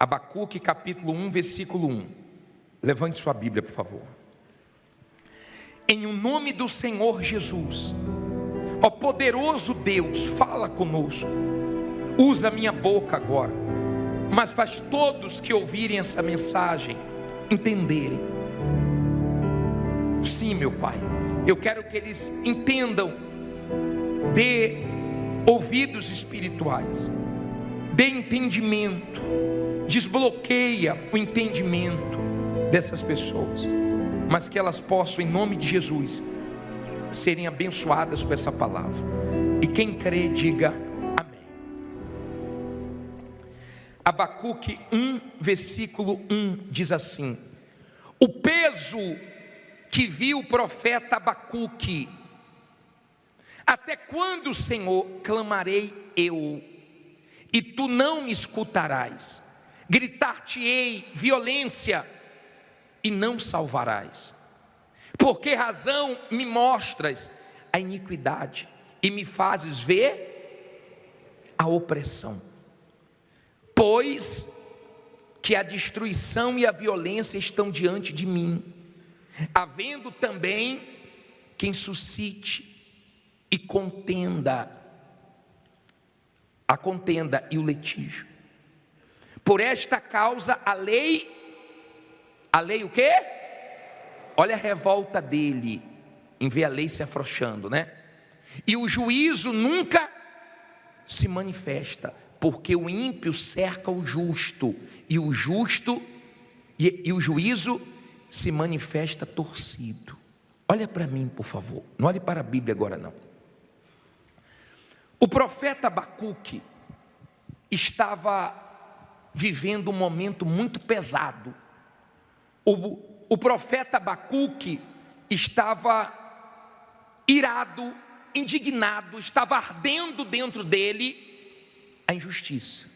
Abacuque capítulo 1, versículo 1. Levante sua Bíblia, por favor. Em o nome do Senhor Jesus, ó poderoso Deus, fala conosco. Usa a minha boca agora, mas faz todos que ouvirem essa mensagem entenderem. Sim, meu Pai, eu quero que eles entendam. Dê ouvidos espirituais, dê entendimento, desbloqueia o entendimento dessas pessoas, mas que elas possam, em nome de Jesus, serem abençoadas com essa palavra. E quem crê, diga amém. Abacuque 1, versículo 1 diz assim: o peso que viu o profeta Abacuque. Até quando, Senhor, clamarei eu, e tu não me escutarás? Gritar-te-ei violência, e não salvarás. Por que razão me mostras a iniquidade, e me fazes ver a opressão? Pois que a destruição e a violência estão diante de mim, havendo também quem suscite e a contenda e o litígio. Por esta causa a lei o quê? Olha a revolta dele em ver a lei se afrouxando, né? E o juízo nunca se manifesta, porque o ímpio cerca o justo, e o justo e o juízo se manifesta torcido. Olha para mim, por favor, não olhe para a Bíblia agora não. O profeta Abacuque estava vivendo um momento muito pesado. O profeta Abacuque estava irado, indignado, estava ardendo dentro dele a injustiça.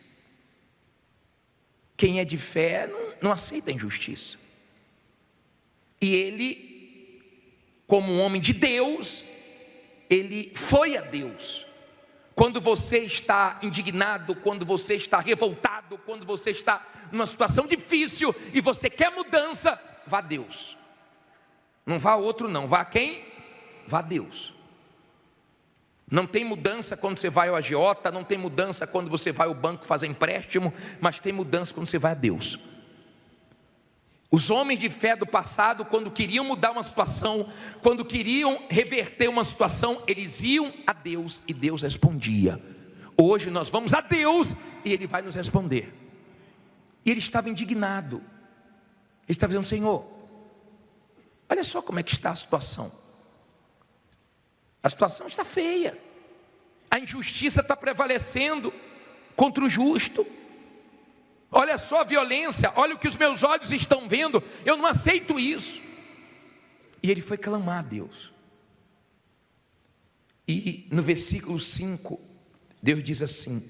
Quem é de fé não aceita a injustiça. E ele, como um homem de Deus, ele foi a Deus. Quando você está indignado, quando você está revoltado, quando você está numa situação difícil e você quer mudança, vá a Deus. Não vá a outro não, vá a quem? Vá a Deus. Não tem mudança quando você vai ao agiota, não tem mudança quando você vai ao banco fazer empréstimo, mas tem mudança quando você vai a Deus. Os homens de fé do passado, quando queriam mudar uma situação, quando queriam reverter uma situação, eles iam a Deus e Deus respondia. Hoje nós vamos a Deus e Ele vai nos responder. E ele estava indignado. Ele estava dizendo: Senhor, olha só como é que está a situação. A situação está feia. A injustiça está prevalecendo contra o justo. Olha só a violência, olha o que os meus olhos estão vendo, eu não aceito isso. E ele foi clamar a Deus. E no versículo 5, Deus diz assim: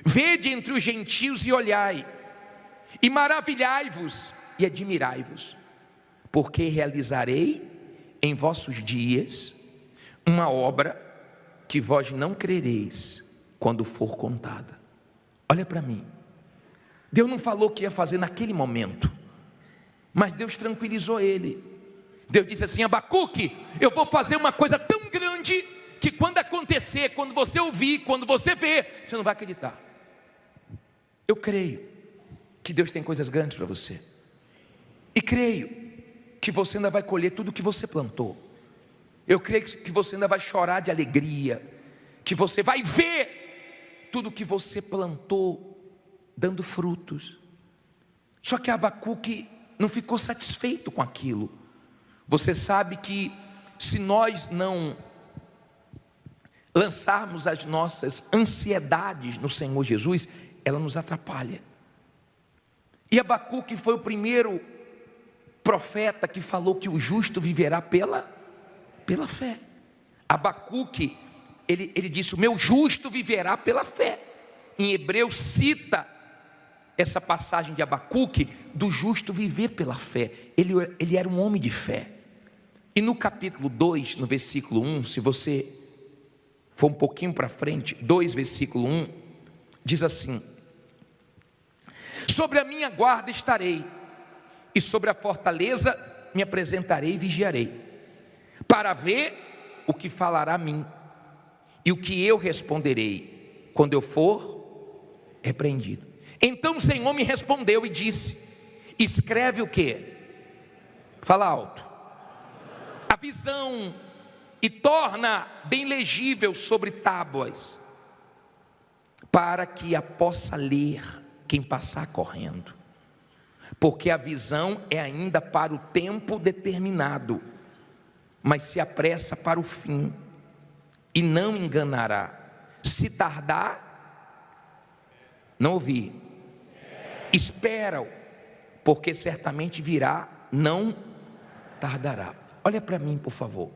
vede entre os gentios e olhai, e maravilhai-vos e admirai-vos, porque realizarei em vossos dias uma obra que vós não crereis quando for contada. Olha para mim. Deus não falou o que ia fazer naquele momento, mas Deus tranquilizou ele. Deus disse assim: Abacuque, eu vou fazer uma coisa tão grande que quando acontecer, quando você ouvir, quando você ver, você não vai acreditar. Eu creio que Deus tem coisas grandes para você, e creio que você ainda vai colher tudo o que você plantou. Eu creio que você ainda vai chorar de alegria, que você vai ver tudo o que você plantou dando frutos. Só que Abacuque não ficou satisfeito com aquilo. Você sabe que se nós não lançarmos as nossas ansiedades no Senhor Jesus, ela nos atrapalha. E Abacuque foi o primeiro profeta que falou que o justo viverá pela fé. Abacuque, ele disse: o meu justo viverá pela fé. Em Hebreus cita essa passagem de Abacuque, do justo viver pela fé. Ele era um homem de fé. E no capítulo 2, no versículo 1, se você for um pouquinho para frente, 2 versículo 1, diz assim: Sobre a minha guarda estarei, e sobre a fortaleza me apresentarei e vigiarei, para ver o que falará a mim, e o que eu responderei, quando eu for repreendido. Então o Senhor me respondeu e disse: escreve o quê? Fala alto. A visão, e torna bem legível sobre tábuas, para que a possa ler quem passar correndo, porque a visão é ainda para o tempo determinado, mas se apressa para o fim, e não enganará. Se tardar, não ouvi, espera-o, porque certamente virá, não tardará. Olha para mim, por favor.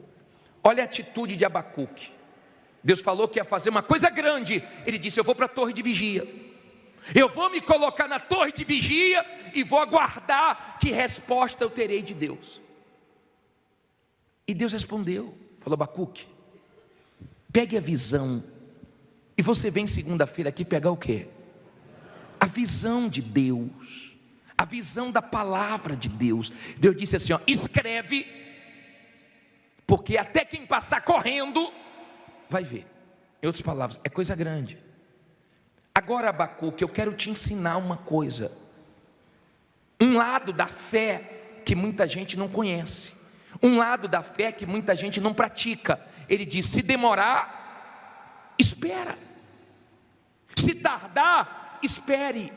Olha a atitude de Abacuque. Deus falou que ia fazer uma coisa grande. Ele disse: eu vou para a torre de vigia, eu vou me colocar na torre de vigia e vou aguardar que resposta eu terei de Deus. E Deus respondeu, falou: Abacuque, pegue a visão, e você vem segunda-feira aqui pegar o quê? A visão de Deus, a visão da palavra de Deus. Deus disse assim, ó: escreve, porque até quem passar correndo vai ver. Em outras palavras, é coisa grande. Agora, Abacuque, eu quero te ensinar uma coisa, um lado da fé que muita gente não conhece, um lado da fé que muita gente não pratica. Ele diz: se demorar, espera, se tardar, espere.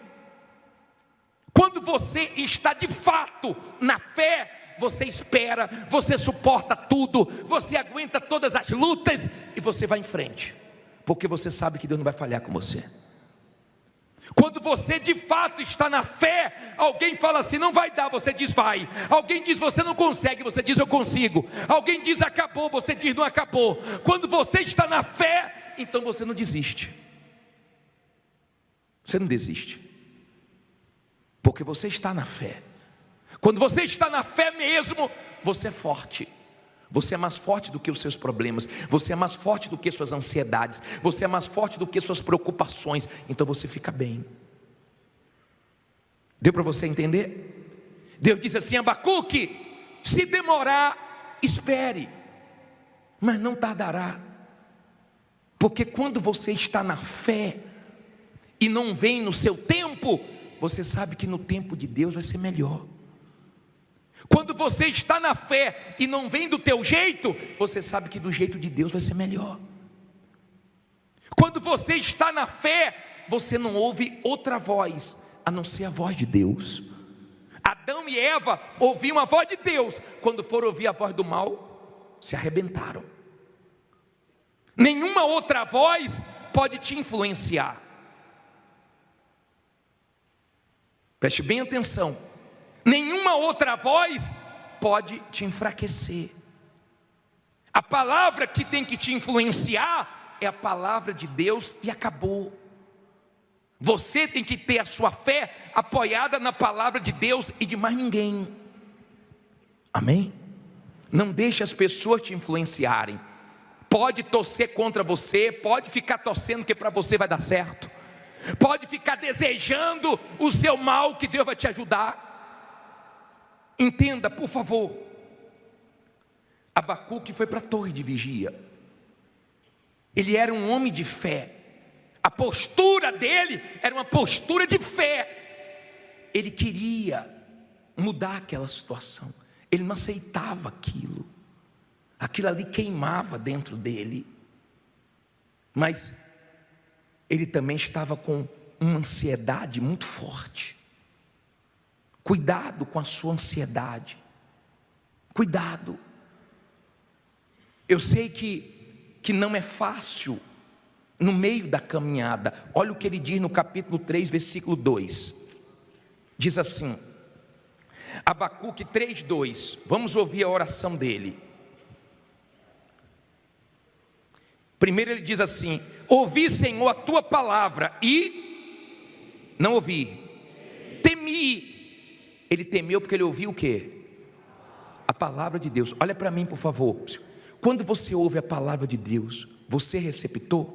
Quando você está de fato na fé, você espera, você suporta tudo, você aguenta todas as lutas e você vai em frente, porque você sabe que Deus não vai falhar com você. Quando você de fato está na fé, alguém fala assim: não vai dar, você diz vai. Alguém diz você não consegue, você diz eu consigo. Alguém diz acabou, você diz não acabou. Quando você está na fé, então você não desiste. Você não desiste, porque você está na fé. Quando você está na fé mesmo, você é forte. Você é mais forte do que os seus problemas, você é mais forte do que suas ansiedades, você é mais forte do que suas preocupações. Então você fica bem. Deu para você entender? Deus disse assim: Abacuque, se demorar, espere, mas não tardará. Porque quando você está na fé e não vem no seu tempo, você sabe que no tempo de Deus vai ser melhor. Quando você está na fé e não vem do teu jeito, você sabe que do jeito de Deus vai ser melhor. Quando você está na fé, você não ouve outra voz a não ser a voz de Deus. Adão e Eva ouviam a voz de Deus, quando foram ouvir a voz do mal, se arrebentaram. Nenhuma outra voz pode te influenciar. Preste bem atenção. Nenhuma outra voz pode te enfraquecer. A palavra que tem que te influenciar é a palavra de Deus e acabou. Você tem que ter a sua fé apoiada na palavra de Deus e de mais ninguém. Amém? Não deixe as pessoas te influenciarem. Pode torcer contra você, pode ficar torcendo que para você vai dar certo, pode ficar desejando o seu mal, que Deus vai te ajudar. Entenda, por favor. Abacuque foi para a torre de vigia. Ele era um homem de fé. A postura dele era uma postura de fé. Ele queria mudar aquela situação. Ele não aceitava aquilo. Aquilo ali queimava dentro dele. Mas ele também estava com uma ansiedade muito forte. Cuidado com a sua ansiedade. Cuidado. Eu sei que não é fácil no meio da caminhada. Olha o que ele diz no capítulo 3, versículo 2. Diz assim, Abacuque 3, 2. Vamos ouvir a oração dele. Primeiro ele diz assim: ouvi, Senhor, a tua palavra e não ouvi, temi. Ele temeu porque ele ouviu o quê? A palavra de Deus. Olha para mim, por favor. Quando você ouve a palavra de Deus, você é receptor?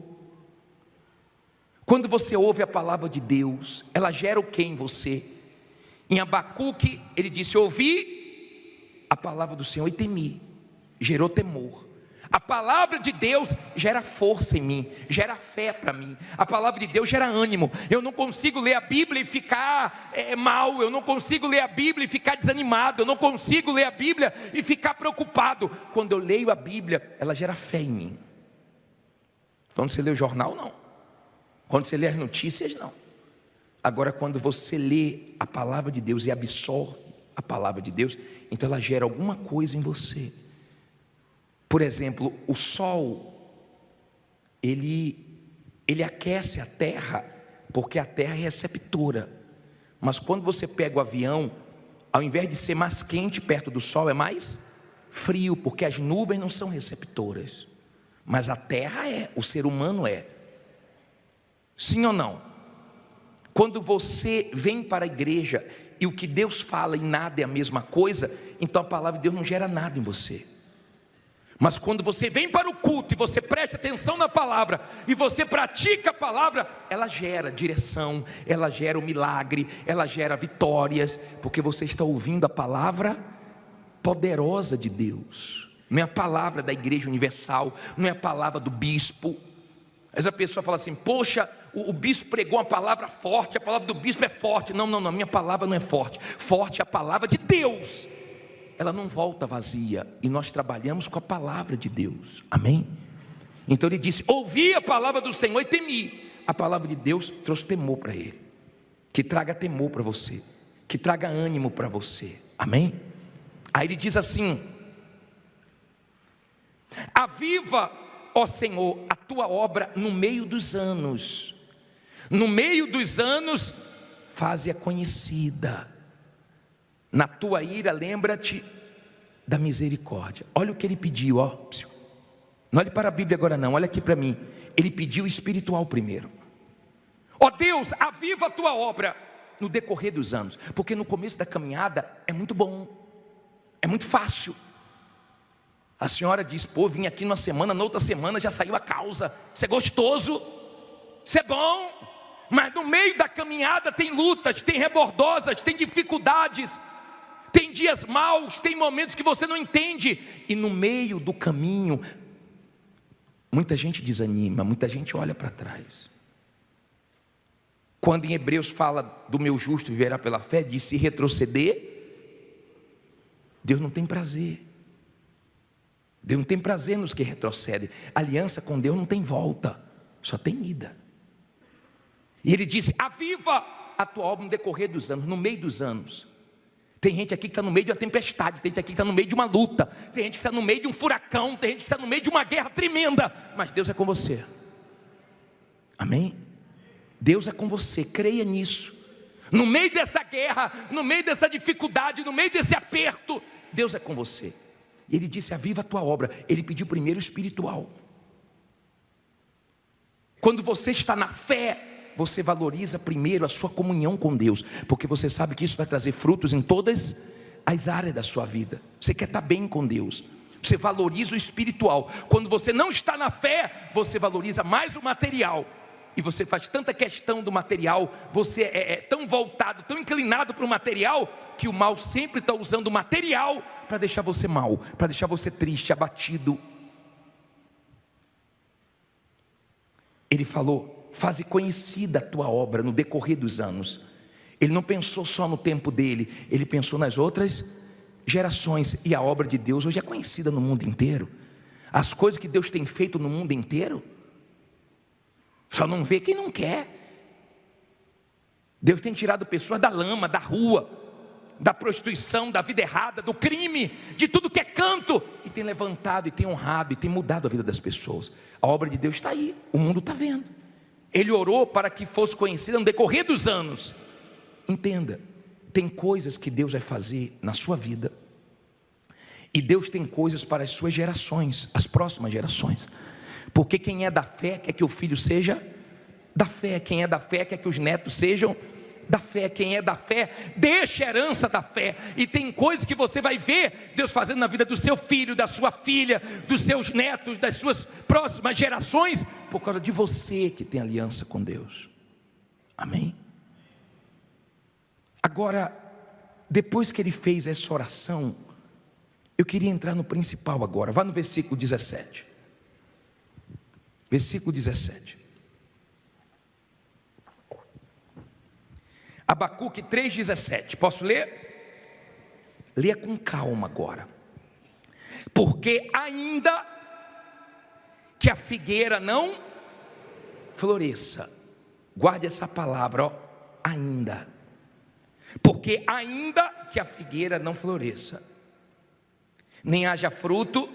Quando você ouve a palavra de Deus, ela gera o que em você? Em Abacuque, ele disse: ouvi a palavra do Senhor e temi. Gerou temor. A palavra de Deus gera força em mim, gera fé para mim. A palavra de Deus gera ânimo. Eu não consigo ler a Bíblia e ficar mal. Eu não consigo ler a Bíblia e ficar desanimado. Eu não consigo ler a Bíblia e ficar preocupado. Quando eu leio a Bíblia, ela gera fé em mim. Quando você lê o jornal, não. Quando você lê as notícias, não. Agora, quando você lê a palavra de Deus e absorve a palavra de Deus, então ela gera alguma coisa em você. Por exemplo, o sol, ele aquece a terra, porque a terra é receptora. Mas quando você pega o avião, ao invés de ser mais quente perto do sol, é mais frio, porque as nuvens não são receptoras. Mas a terra é, o ser humano é. Sim ou não? Quando você vem para a igreja e o que Deus fala e nada é a mesma coisa, então a palavra de Deus não gera nada em você. Mas quando você vem para o culto e você presta atenção na palavra e você pratica a palavra, ela gera direção, ela gera o milagre, ela gera vitórias, porque você está ouvindo a palavra poderosa de Deus. Não é a palavra da Igreja Universal, não é a palavra do bispo. Mas a pessoa fala assim: poxa, o bispo pregou uma palavra forte, a palavra do bispo é forte. Não, minha palavra não é forte. Forte é a palavra de Deus. Ela não volta vazia, e nós trabalhamos com a palavra de Deus, amém? Então ele disse: ouvi a palavra do Senhor e temi. A palavra de Deus trouxe temor para ele, que traga temor para você, que traga ânimo para você, amém? Aí ele diz assim: aviva, ó Senhor, a tua obra no meio dos anos, no meio dos anos, faze-a conhecida. Na tua ira, lembra-te da misericórdia. Olha o que ele pediu, ó. Não olhe para a Bíblia agora não, olha aqui para mim. Ele pediu espiritual primeiro. Ó Deus, aviva a tua obra no decorrer dos anos. Porque no começo da caminhada é muito bom, é muito fácil. A senhora diz: pô, vim aqui numa semana, na outra semana já saiu a causa. Isso é gostoso, isso é bom. Mas no meio da caminhada tem lutas, tem rebordosas, tem dificuldades, tem dias maus, tem momentos que você não entende. E no meio do caminho, muita gente desanima, muita gente olha para trás. Quando em Hebreus fala do meu justo viverá pela fé, diz: se retroceder, Deus não tem prazer. Deus não tem prazer nos que retrocedem. Aliança com Deus não tem volta, só tem ida. E ele disse: aviva a tua obra no decorrer dos anos, no meio dos anos. Tem gente aqui que está no meio de uma tempestade, tem gente aqui que está no meio de uma luta, tem gente que está no meio de um furacão, tem gente que está no meio de uma guerra tremenda, mas Deus é com você, amém? Deus é com você, creia nisso. No meio dessa guerra, no meio dessa dificuldade, no meio desse aperto, Deus é com você. E ele disse: aviva a tua obra. Ele pediu primeiro o espiritual. Quando você está na fé, você valoriza primeiro a sua comunhão com Deus, porque você sabe que isso vai trazer frutos em todas as áreas da sua vida. Você quer estar bem com Deus, você valoriza o espiritual. Quando você não está na fé, você valoriza mais o material, e você faz tanta questão do material, você é tão voltado, tão inclinado para o material, que o mal sempre está usando o material para deixar você mal, para deixar você triste, abatido. Ele falou: faze conhecida a tua obra no decorrer dos anos. Ele não pensou só no tempo dele, ele pensou nas outras gerações. E a obra de Deus hoje é conhecida no mundo inteiro. As coisas que Deus tem feito no mundo inteiro, só não vê quem não quer. Deus tem tirado pessoas da lama, da rua, da prostituição, da vida errada, do crime, de tudo que é canto, e tem levantado, e tem honrado, e tem mudado a vida das pessoas. A obra de Deus está aí, o mundo está vendo. Ele orou para que fosse conhecida no decorrer dos anos. Entenda, tem coisas que Deus vai fazer na sua vida, e Deus tem coisas para as suas gerações, as próximas gerações. Porque quem é da fé quer que o filho seja da fé, quem é da fé quer que os netos sejam da fé. Quem é da fé, deixa a herança da fé. E tem coisas que você vai ver Deus fazendo na vida do seu filho, da sua filha, dos seus netos, das suas próximas gerações, por causa de você que tem aliança com Deus. Amém? Agora, depois que ele fez essa oração, eu queria entrar no principal agora. Vá no versículo 17. Versículo 17. Abacuque 3,17. Posso ler? Leia com calma agora. Porque ainda que a figueira não floresça. Guarde essa palavra, ó, ainda. Porque ainda que a figueira não floresça, nem haja fruto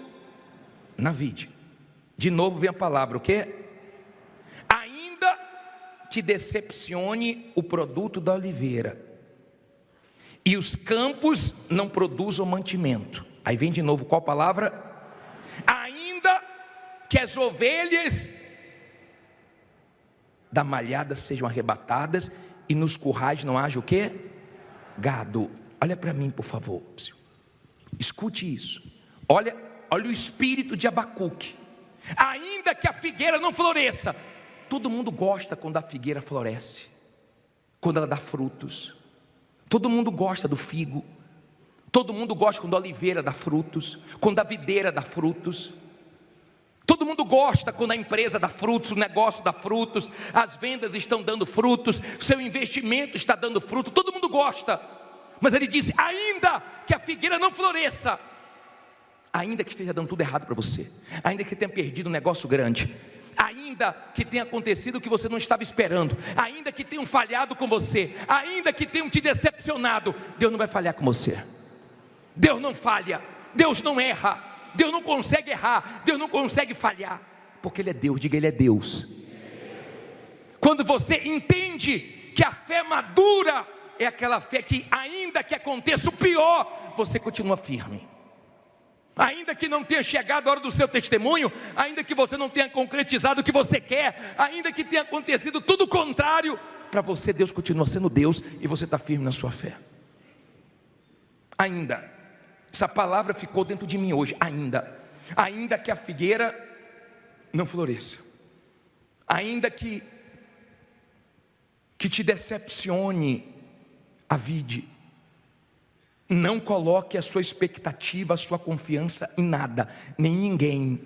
na vide. De novo vem a palavra, o quê? Ainda que decepcione o produto da oliveira, e os campos não produzam mantimento. Aí vem de novo qual palavra? Ainda que as ovelhas da malhada sejam arrebatadas, e nos currais não haja o quê? Gado. Olha para mim, por favor. Escute isso. Olha o espírito de Abacuque. Ainda que a figueira não floresça. Todo mundo gosta quando a figueira floresce, quando ela dá frutos. Todo mundo gosta do figo. Todo mundo gosta quando a oliveira dá frutos, quando a videira dá frutos. Todo mundo gosta quando a empresa dá frutos, o negócio dá frutos, as vendas estão dando frutos, seu investimento está dando fruto. Todo mundo gosta. Mas ele disse, ainda que a figueira não floresça, ainda que esteja dando tudo errado para você, ainda que tenha perdido um negócio grande, ainda que tenha acontecido o que você não estava esperando, ainda que tenham falhado com você, ainda que tenham te decepcionado, Deus não vai falhar com você. Deus não falha, Deus não erra, Deus não consegue errar, Deus não consegue falhar, porque Ele é Deus. Diga, Ele é Deus. Quando você entende que a fé madura é aquela fé que, ainda que aconteça o pior, você continua firme. Ainda que não tenha chegado a hora do seu testemunho, ainda que você não tenha concretizado o que você quer, ainda que tenha acontecido tudo o contrário, para você Deus continua sendo Deus e você está firme na sua fé. Ainda, essa palavra ficou dentro de mim hoje. Ainda que a figueira não floresça, ainda que te decepcione a vide, não coloque a sua expectativa, a sua confiança em nada, nem em ninguém,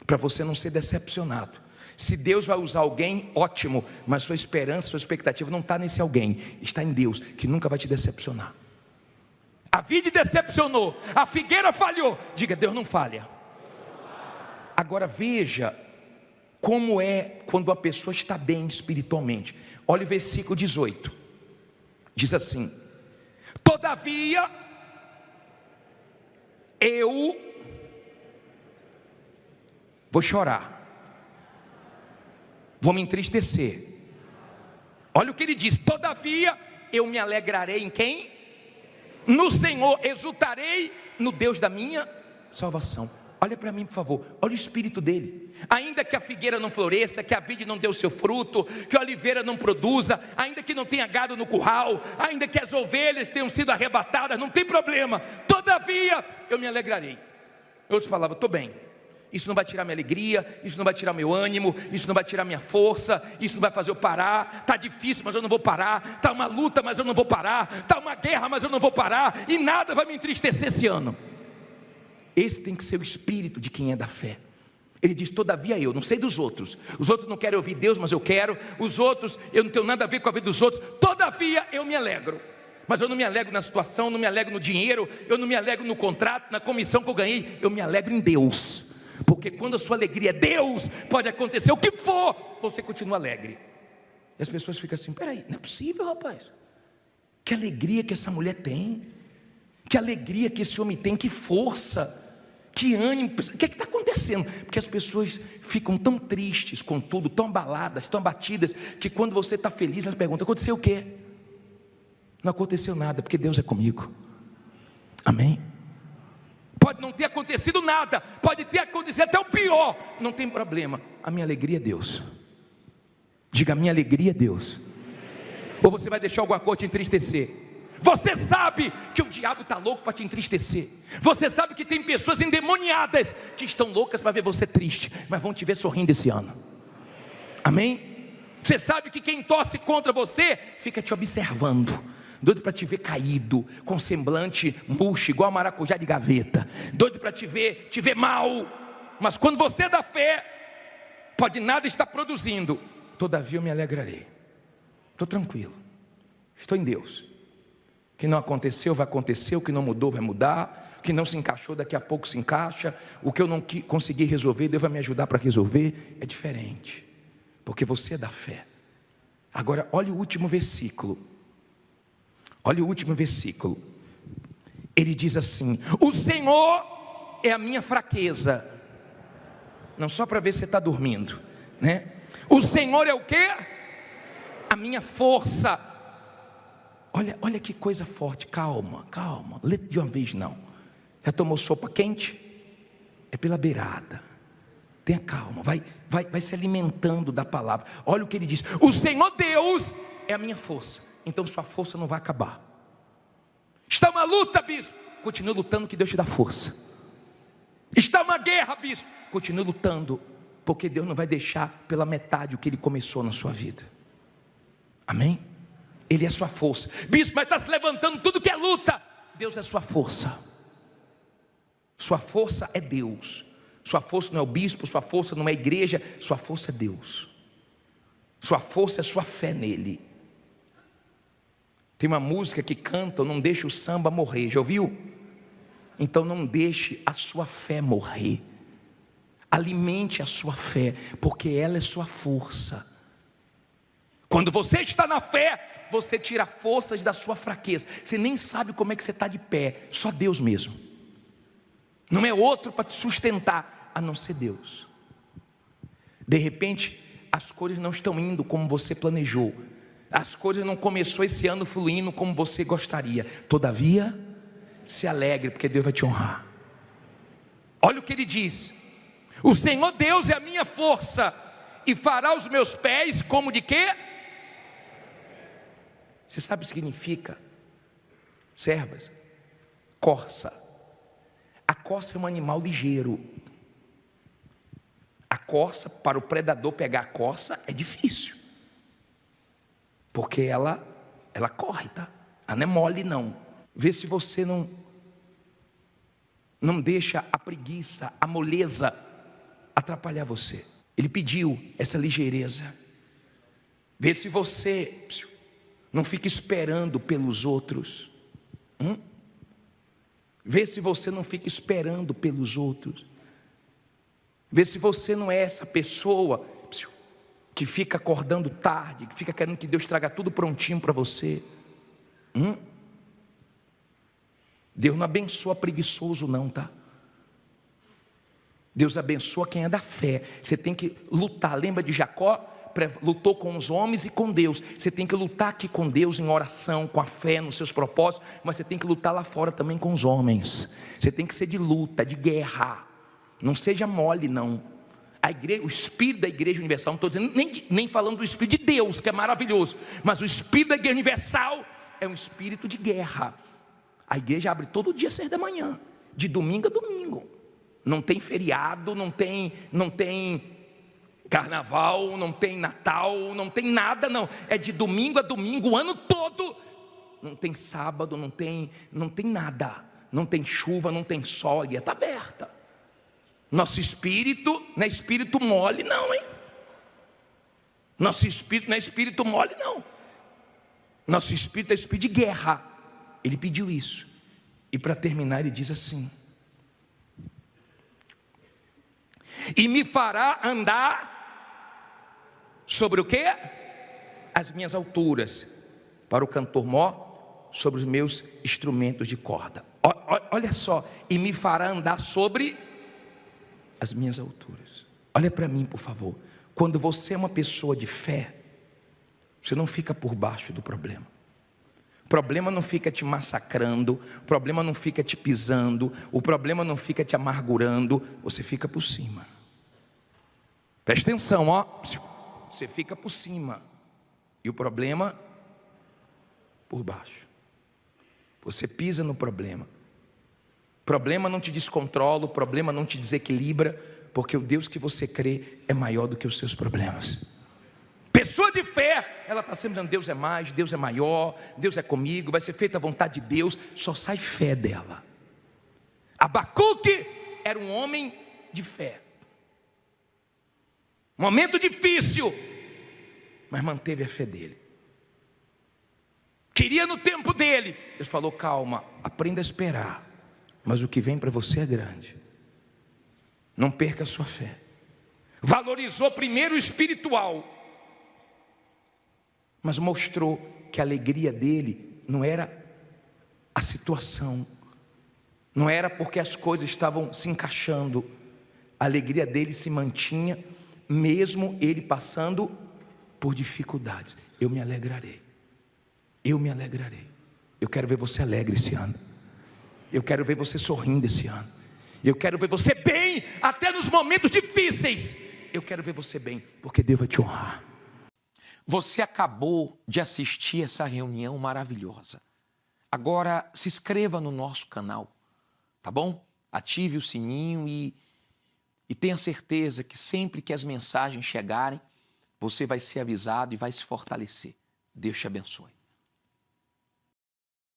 para você não ser decepcionado. Se Deus vai usar alguém, ótimo, mas sua esperança, sua expectativa não está nesse alguém, está em Deus, que nunca vai te decepcionar. A vide decepcionou, a figueira falhou, diga, Deus não falha. Agora veja como é quando a pessoa está bem espiritualmente. Olha o versículo 18, diz assim: todavia eu vou chorar, vou me entristecer. Olha o que ele diz: todavia eu me alegrarei em quem? No Senhor, exultarei no Deus da minha salvação. Olha para mim, por favor, olha o espírito dele. Ainda que a figueira não floresça, que a vide não dê o seu fruto, que a oliveira não produza, ainda que não tenha gado no curral, ainda que as ovelhas tenham sido arrebatadas, não tem problema, todavia eu me alegrarei. Em outras palavras, estou bem. Isso não vai tirar minha alegria, isso não vai tirar meu ânimo, isso não vai tirar minha força, isso não vai fazer eu parar. Está difícil, mas eu não vou parar. Está uma luta, mas eu não vou parar. Está uma guerra, mas eu não vou parar. E nada vai me entristecer esse ano. Esse tem que ser o espírito de quem é da fé. Ele diz, todavia eu, não sei dos outros. Os outros não querem ouvir Deus, mas eu quero. Os outros, eu não tenho nada a ver com a vida dos outros. Todavia eu me alegro. Mas eu não me alegro na situação, não me alegro no dinheiro, eu não me alegro no contrato, na comissão que eu ganhei. Eu me alegro em Deus. Porque quando a sua alegria é Deus, pode acontecer o que for, você continua alegre. E as pessoas ficam assim, peraí, não é possível, rapaz. Que alegria que essa mulher tem, que alegria que esse homem tem, que força, que ânimo. O que está acontecendo? Porque as pessoas ficam tão tristes com tudo, tão abaladas, tão abatidas, que quando você está feliz, elas perguntam, aconteceu o quê? Não aconteceu nada, porque Deus é comigo. Amém? Pode não ter acontecido nada, pode ter acontecido até o pior, não tem problema, a minha alegria é Deus. Diga, a minha alegria é Deus. Ou você vai deixar alguma coisa te entristecer? Você sabe que o diabo está louco para te entristecer. Você sabe que tem pessoas endemoniadas que estão loucas para ver você triste, mas vão te ver sorrindo esse ano. Amém? Você sabe que quem torce contra você fica te observando, doido para te ver caído, com semblante murcho, igual a maracujá de gaveta, doido para te ver mal. Mas quando você é da fé, pode nada estar produzindo, todavia eu me alegrarei. Estou tranquilo, estou em Deus. O que não aconteceu vai acontecer, o que não mudou vai mudar, o que não se encaixou daqui a pouco se encaixa, o que eu não consegui resolver, Deus vai me ajudar para resolver. É diferente, porque você é da fé. Agora olha o último versículo. Olha o último versículo. Ele diz assim: o Senhor é a minha fraqueza. Não só para ver se você está dormindo, né? O Senhor é o quê? A minha força. Olha que coisa forte. Calma, lê de uma vez não. Já tomou sopa quente? É pela beirada. Tenha calma, vai se alimentando da palavra. Olha o que ele diz: o Senhor Deus é a minha força. Então sua força não vai acabar. Está uma luta, bispo, continue lutando que Deus te dá força. Está uma guerra, bispo, continue lutando, porque Deus não vai deixar pela metade o que Ele começou na sua vida. Amém? Ele é a sua força. Bispo, mas está se levantando tudo que é luta. Deus é a sua força. Sua força é Deus. Sua força não é o bispo, sua força não é a igreja, sua força é Deus. Sua força é sua fé nele. Tem uma música que canta: não deixe o samba morrer, já ouviu? Então não deixe a sua fé morrer. Alimente a sua fé, porque ela é sua força. Quando você está na fé, você tira forças da sua fraqueza. Você nem sabe como é que você está de pé, só Deus mesmo. Não é outro para te sustentar, a não ser Deus. De repente, as coisas não estão indo como você planejou. As coisas não começou esse ano fluindo como você gostaria. Todavia, se alegre, porque Deus vai te honrar. Olha o que ele diz: o Senhor Deus é a minha força, e fará os meus pés como de quê? Você sabe o que significa? Servas, corça. A corça é um animal ligeiro. A corça, para o predador pegar a corça é difícil, porque ela corre, tá? Ela não é mole não. Vê se você não deixa a preguiça, a moleza atrapalhar você. Ele pediu essa ligeireza. Vê se você não fica esperando pelos outros. Vê se você não fica esperando pelos outros. Vê se você não é essa pessoa que fica acordando tarde, que fica querendo que Deus traga tudo prontinho para você. Deus não abençoa preguiçoso não, tá? Deus abençoa quem é da fé. Você tem que lutar. Lembra de Jacó? Lutou com os homens e com Deus. Você tem que lutar aqui com Deus em oração, com a fé, nos seus propósitos. Mas você tem que lutar lá fora também com os homens. Você tem que ser de luta, de guerra. Não seja mole não. A igreja, o espírito da igreja universal, não estou dizendo nem falando do espírito de Deus, que é maravilhoso, mas o espírito da igreja universal é um espírito de guerra. A igreja abre todo dia às 6 da manhã, de domingo a domingo. Não tem feriado, não tem carnaval, não tem Natal, não tem nada não. É de domingo a domingo, o ano todo. Não tem sábado, não tem nada. Não tem chuva, não tem sol, a guia está aberta. Nosso espírito não é espírito mole não, hein? Nosso espírito não é espírito mole não. Nosso espírito é espírito de guerra. Ele pediu isso. E para terminar ele diz assim: e me fará andar sobre o quê? As minhas alturas. Para o cantor mó, sobre os meus instrumentos de corda. Olha só, e me fará andar sobre as minhas alturas. Olha para mim, por favor. Quando você é uma pessoa de fé, você não fica por baixo do problema. O problema não fica te massacrando, o problema não fica te pisando, o problema não fica te amargurando, você fica por cima. Presta atenção, ó. Você fica por cima. E o problema por baixo. Você pisa no problema. O problema não te descontrola, o problema não te desequilibra, porque o Deus que você crê é maior do que os seus problemas. Pessoa de fé, ela está sempre dizendo: Deus é mais, Deus é maior, Deus é comigo, vai ser feita a vontade de Deus. Só sai fé dela. Abacuque era um homem de fé. Momento difícil, mas manteve a fé dele. Queria no tempo dele. Deus falou: calma, aprenda a esperar, mas o que vem para você é grande. Não perca a sua fé. Valorizou primeiro o espiritual, mas mostrou que a alegria dele não era a situação, não era porque as coisas estavam se encaixando. A alegria dele se mantinha, mesmo ele passando por dificuldades. Eu me alegrarei. Eu me alegrarei. Eu quero ver você alegre esse ano. Eu quero ver você sorrindo esse ano. Eu quero ver você bem, até nos momentos difíceis. Eu quero ver você bem, porque Deus vai te honrar. Você acabou de assistir essa reunião maravilhosa. Agora se inscreva no nosso canal, tá bom? Ative o sininho e tenha certeza que sempre que as mensagens chegarem, você vai ser avisado e vai se fortalecer. Deus te abençoe.